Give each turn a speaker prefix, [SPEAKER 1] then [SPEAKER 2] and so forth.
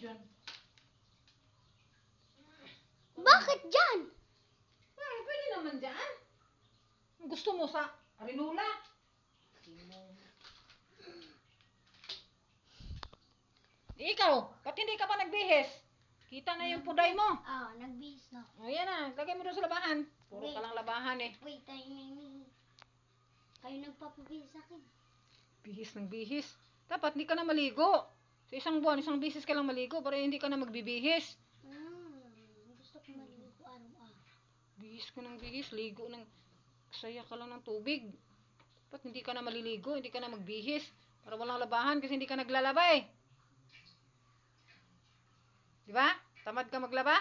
[SPEAKER 1] dyan.
[SPEAKER 2] Bakit dyan?
[SPEAKER 1] Pwede naman dyan. Gusto mo sa arinula? Ikaw, ba't hindi ka pa nagbihis? Kita na yung puday mo.
[SPEAKER 2] Nagbihis na.
[SPEAKER 1] O yan na, lagay mo doon sa labahan. Puro ka lang labahan eh.
[SPEAKER 2] Wait, kayo nagpapabihis sa akin.
[SPEAKER 1] Bihis ng bihis. Dapat hindi ka na maligo. Sa isang buwan, isang bisis ka lang maligo para hindi ka na magbibihis.
[SPEAKER 2] Gusto ko maligo araw-araw.
[SPEAKER 1] Bihis ka ng bihis, ligo ng saya ka lang ng tubig. Dapat hindi ka na maliligo, hindi ka na magbihis. Para walang labahan kasi hindi ka naglalaba eh. Diba? Tamad ka maglaba?